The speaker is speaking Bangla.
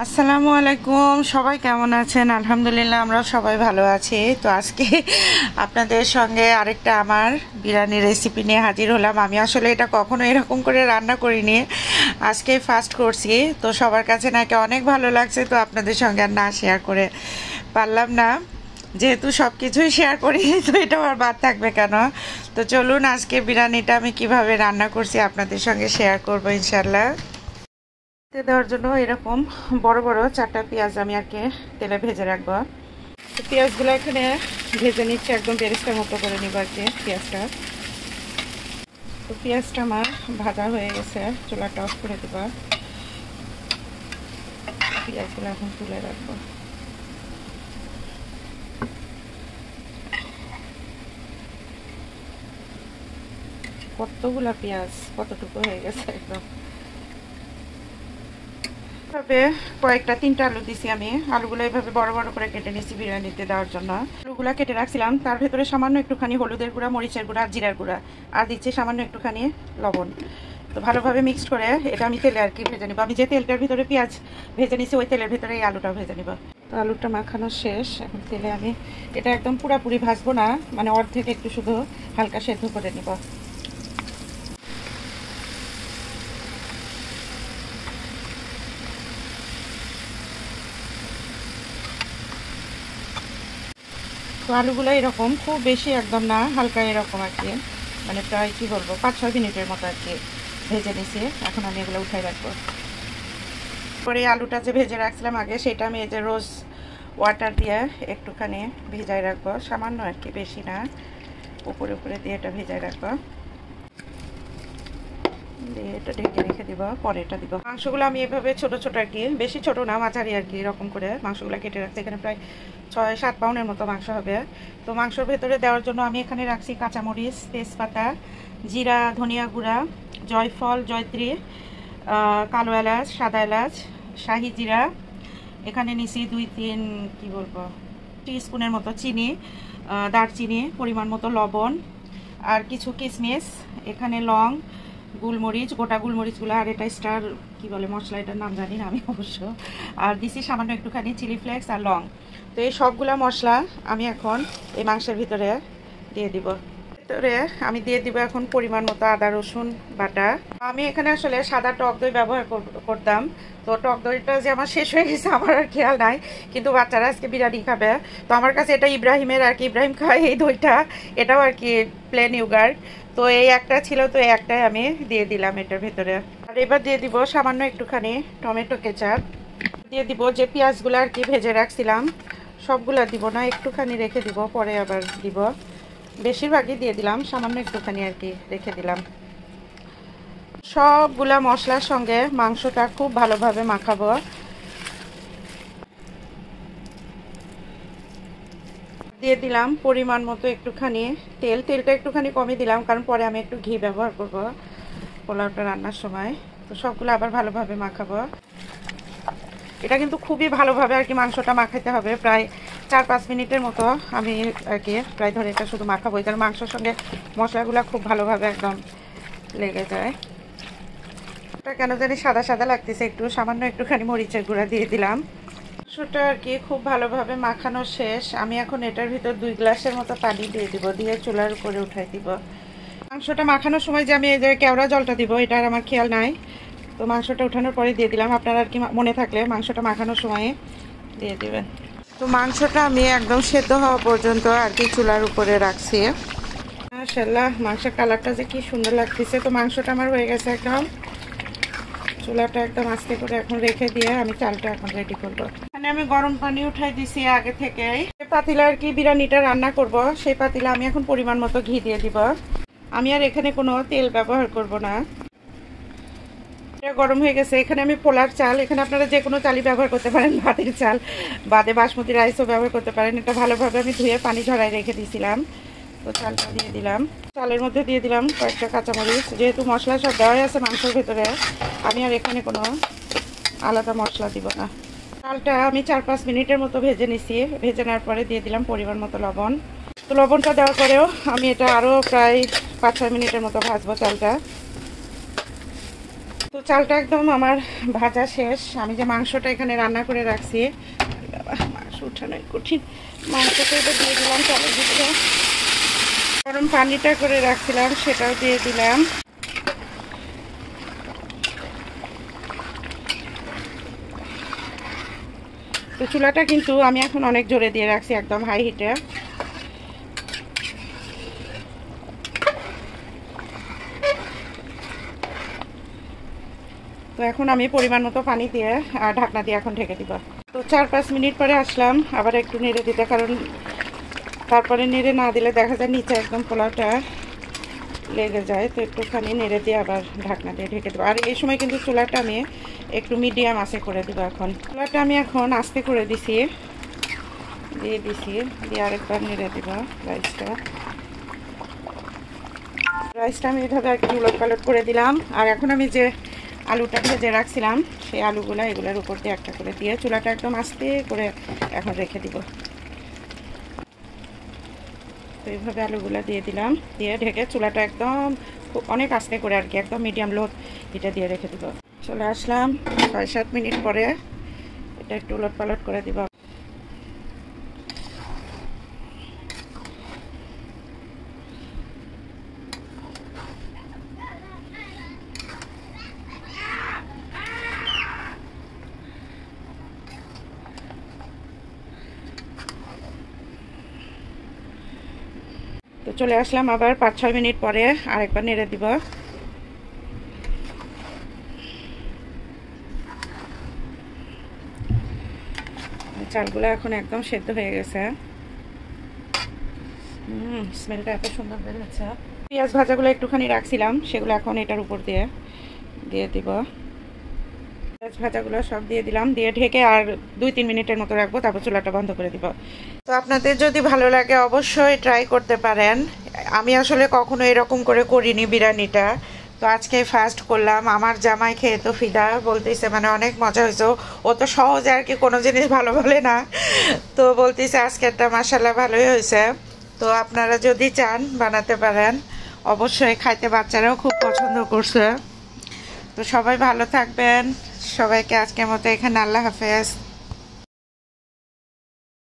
আসসালামু আলাইকুম, সবাই কেমন আছেন? আলহামদুলিল্লাহ আমরা সবাই ভালো আছি। তো আজকে আপনাদের সঙ্গে আরেকটা আমার বিরিয়ানি রেসিপি নিয়ে হাজির হলাম। আমি আসলে এটা কখনো এরকম করে রান্না করিনি, আজকে ফার্স্ট করছি। তো সবার কাছে নাকি অনেক ভালো লাগছে, তো আপনাদের সঙ্গে আর না শেয়ার করে পারলাম না। যেহেতু সব কিছুই শেয়ার করি, তো এটা আর বাদ থাকবে কেন। তো চলুন আজকে বিরিয়ানিটা আমি কিভাবে রান্না করছি আপনাদের সঙ্গে শেয়ার করবো ইনশাল্লাহ। দেওয়ার জন্য এরকম বড় বড় 4টা পেঁয়াজ আমি আর কি তেলে ভেজে রাখবো। তো পেঁয়াজগুলো এখানে ভেজে নিচ্ছে, একদম বেরেস্তার মতো করে নিব আর কি পেঁয়াজটা। তো পেঁয়াজটা আমার ভাজা হয়ে গেছে, চুলাটা অফ করে দেবো। পেঁয়াজগুলো এখন তুলে রাখবো। কতগুলা পেঁয়াজ, কতটুকু হয়ে গেছে একদম। তবে কয়েকটা 3টা আলু দিছি আমি। আলুগুলো এইভাবে বড় বড় করে কেটে নিয়েছি বিরিয়ানিতে দেওয়ার জন্য। আলুগুলো কেটে রাখছিলাম, তার ভেতরে সামান্য একটুখানি হলুদের গুঁড়া, মরিচের গুঁড়া, জিরার গুঁড়া, আর দিচ্ছি সামান্য একটুখানি লবণ। তো ভালোভাবে মিক্সড করে এটা আমি তেলে আর কি ভেজে নিব। আমি যে তেলটার ভিতরে পেঁয়াজ ভেজে নিছি ওই তেলের ভিতরে এই আলুটা ভেজে নিব। তো আলুটা মাখানো শেষ, এখন তেলে আমি এটা একদম পুরাপুরি ভাজবো না, মানে অর্ধেক একটু শুধু হালকা সেদ্ধ করে নিব। তো আলুগুলো এরকম খুব বেশি একদম না, হালকা এরকম আর কি, মানে প্রায় কী বলবো 5-6 মিনিটের মতো আর কি ভেজে নিছি। এখন আমি এগুলো উঠাই রাখবো। পরে আলুটা যে ভেজে রাখছিলাম আগে, সেটা আমি এই যে রোজ ওয়াটার দিয়ে একটুখানি ভেজাই রাখবো, সামান্য আর কি, বেশি না। উপরে উপরে দিয়ে এটা ভেজাই রাখবো, দিয়ে এটা ঢেকে রেখে দিব। পরে এটা দিব। মাংসগুলো আমি এভাবে ছোট ছোট আর কি, বেশি ছোট না, মাঝারি আর কি, এরকম করে মাংসগুলো কেটে রাখছি। এখানে প্রায় 6-7 পাউন্ডের মতো মাংস হবে। তো মাংসর ভেতরে দেওয়ার জন্য আমি এখানে রাখছি কাঁচামরিচ, তেজপাতা, জিরা, ধনিয়া গুঁড়া, জয়ফল, জয়ত্রী, কালো এলাচ, সাদা এলাচ, শাহি জিরা। এখানে নিছি 2-3 কি বলবো টিস্পুনের মতো চিনি, দারচিনি, পরিমাণ মতো লবণ, আর কিছু কিশমিশ, এখানে লং, গোলমরিচ, গোটা গোলমরিচগুলো, আর এটা স্টার কি বলে মশলা, এটার নাম জানি না আমি অবশ্য। আর দিছি সামান্য একটুখানি চিলি ফ্লেক্স আর লং। তো এই সবগুলা মশলা আমি এখন এই মাংসের ভিতরে দিয়ে দিব। ভিতরে আমি দিয়ে দিব এখন পরিমাণ মতো আদা রসুন বাটা। আমি এখানে আসলে সাদা টক দই ব্যবহার করতাম। তো টক দইটা যে আমার শেষ হয়ে গেছে আমার আর খেয়াল নাই, কিন্তু বাচ্চারা আজকে বিরিয়ানি খাবে। তো আমার কাছে এটা ইব্রাহিমের আর কি, ইব্রাহিম খায় এই দইটা, এটাও আর কি প্লেন ইয়োগার্ট। তো এই একটা ছিল, তো এই একটাই আমি দিয়ে দিলাম এটার ভেতরে। আর এবার দিয়ে দিব সামান্য একটুখানি টমেটো কেচাপ। দিয়ে দিব যে পেঁয়াজগুলো আর কি ভেজে রাখছিলাম, সবগুলা দিব না, একটুখানি রেখে দিব, পরে আবার দিব। বেশিরভাগই দিয়ে দিলাম, সামান্য একটুখানি আর কি রেখে দিলাম। সবগুলা মশলার সঙ্গে মাংসটা খুব ভালোভাবে মাখাবো। দিয়ে দিলাম পরিমাণ মতো একটুখানি তেল। তেলটা একটুখানি কমই দিলাম, কারণ পরে আমি একটু ঘি ব্যবহার করব পোলাওটা রান্নার সময়। তো সবগুলো আবার ভালোভাবে মাখাবো। এটা কিন্তু খুবই ভালোভাবে আর কি মাংসটা মাখাইতে হবে, প্রায় 4-5 মিনিটের মতো আমি আর কি প্রায় ধরে এটা শুধু মাখাবো, কারণ মাংসের সঙ্গে মশলাগুলো খুব ভালোভাবে একদম লেগে যায়। এটা কেন জানি সাদা সাদা লাগতেছে, একটু সামান্য একটুখানি মরিচের গুঁড়া দিয়ে দিলাম। মাংসটা আর কি খুব ভালোভাবে মাখানো শেষ। আমি এখন এটার ভিতর 2 গ্লাসের মতো পানি দিয়ে দিব, দিয়ে চুলার উপরে উঠাই দিব। মাংসটা মাখানোর সময় যে আমি এই যে কেওড়া জলটা দিব, এটা আর আমার খেয়াল নাই। তো মাংসটা উঠানোর পরে দিয়ে দিলাম, আপনারা আর কি মনে থাকলে মাংসটা মাখানোর সময় দিয়ে দিবেন। তো মাংসটা আমি একদম সেদ্ধ হওয়া পর্যন্ত আর কি চুলার উপরে রাখছি। মাশাআল্লাহ মাংসের কালারটা যে কি সুন্দর লাগতেছে। তো মাংসটা আমার হয়ে গেছে একদম। চুলাটা একদম আস্তে করে এখন রেখে দিয়ে আমি চালটা এখন রেডি করবো। এখানে আমি গরম পানি উঠাই দিছি আগে থেকেই। যে পাতিলা আর কি বিরিয়ানিটা রান্না করব, সেই পাতিলা আমি এখন পরিমাণ মতো ঘি দিয়ে দিব। আমি আর এখানে কোনো তেল ব্যবহার করব না। গরম হয়ে গেছে। এখানে আমি পোলার চাল, এখানে আপনারা যে কোনো চালই ব্যবহার করতে পারেন, ভাতের চাল বাদে বাসমতি রাইসও ব্যবহার করতে পারেন। এটা ভালোভাবে আমি ধুয়ে পানি ঝরাই রেখে দিয়েছিলাম। তো চালটা দিয়ে দিলাম, চালের মধ্যে দিয়ে দিলাম কয়েকটা কাঁচামরিচ। যেহেতু মশলা সব দেওয়াই আছে মাংসের ভেতরে, আমি আর এখানে কোনো আলাদা মশলা দিব না। চালটা আমি 4-5 মিনিটের মতো ভেজে নিছি। ভেজে নেওয়ার পরে দিয়ে দিলাম পরিমাণ মতো লবণ। তো লবণটা দেওয়ার পরেও আমি এটা আরও প্রায় 5-6 মিনিটের মতো ভাজবো চালটা। তো চালটা একদম আমার ভাজা শেষ। আমি যে মাংসটা এখানে রান্না করে রাখছি, মাংস উঠানো কঠিন, মাংসটা এবার দিয়ে দিলাম চালের ভিতরে। গরম পানিটা করে রাখছিলাম সেটাও দিয়ে দিলাম। তো চুলাটা কিন্তু আমি এখন অনেক জোরে দিয়ে রাখছি, একদম হাই হিটে। তো এখন আমি পরিমাণ মতো পানি দিয়ে ঢাকনা দিয়ে এখন ঢেকে দিব। তো 4-5 মিনিট পরে আসলাম আবার একটু নেড়ে দিতে, কারণ তারপরে নেড়ে না দিলে দেখা যায় নিচে একদম পোলাওটা লেগে যায়। তো একটুখানি নেড়ে দিয়ে আবার ঢাকনা দিয়ে ঢেকে দেবো। আর এই সময় কিন্তু চুলাটা আমি একটু মিডিয়াম আঁচে করে দেবো। এখন চুলাটা আমি এখন আস্তে করে দিছি, দিয়ে আরেকবার নেড়ে দিব রাইসটা আমি এভাবে আর কি উলট পালট করে দিলাম। আর এখন আমি যে আলুটা ভেজে রাখছিলাম সেই এগুলোর উপর দিয়ে একটা করে দিয়ে চুলাটা একদম আস্তে করে এখন রেখে দিব। তো এইভাবে আলুগুলো দিয়ে দিলাম, দিয়ে ঢেকে চুলাটা একদম অনেক আস্তে করে আর কি একদম মিডিয়াম লো হিটে দিয়ে রেখে দিব। চলে আসলাম 6-7 মিনিট পরে, এটা একটু উলট পালট করে দিব। তো চলে আসলাম আবার 5-6 মিনিট পরে, আরেকবার নেড়ে দিব। চালগুলো এখন একদম সেদ্ধ হয়ে গেছে। স্মেলটা এত সুন্দর বের হচ্ছে। পেঁয়াজ ভাজাগুলো একটুখানি রাখছিলাম, সেগুলো এখন এটার উপর দিয়ে দিব। পেঁয়াজ ভাজাগুলো সব দিয়ে দিলাম, দিয়ে ঢেকে আর 2-3 মিনিটের মতো রাখবো, তারপর চুলাটা বন্ধ করে দিব। তো আপনাদের যদি ভালো লাগে অবশ্যই ট্রাই করতে পারেন। আমি আসলে কখনো এরকম করে করিনি বিরিয়ানিটা, তো আজকে ফার্স্ট করলাম। আমার জামাই খেয়ে তো ফিদা, বলতেছে মানে অনেক মজা হয়েছে। ও তো সহজে আর কি কোনো জিনিস ভালো বলে না, তো বলতেছে আজকেরটা মাশাআল্লাহ ভালোই হয়েছে। তো আপনারা যদি চান বানাতে পারেন, অবশ্যই খাইতে বাচ্চারাও খুব পছন্দ করছে। তো সবাই ভালো থাকবেন, সবাইকে আজকের মতো এখানে আল্লাহ হাফেজ।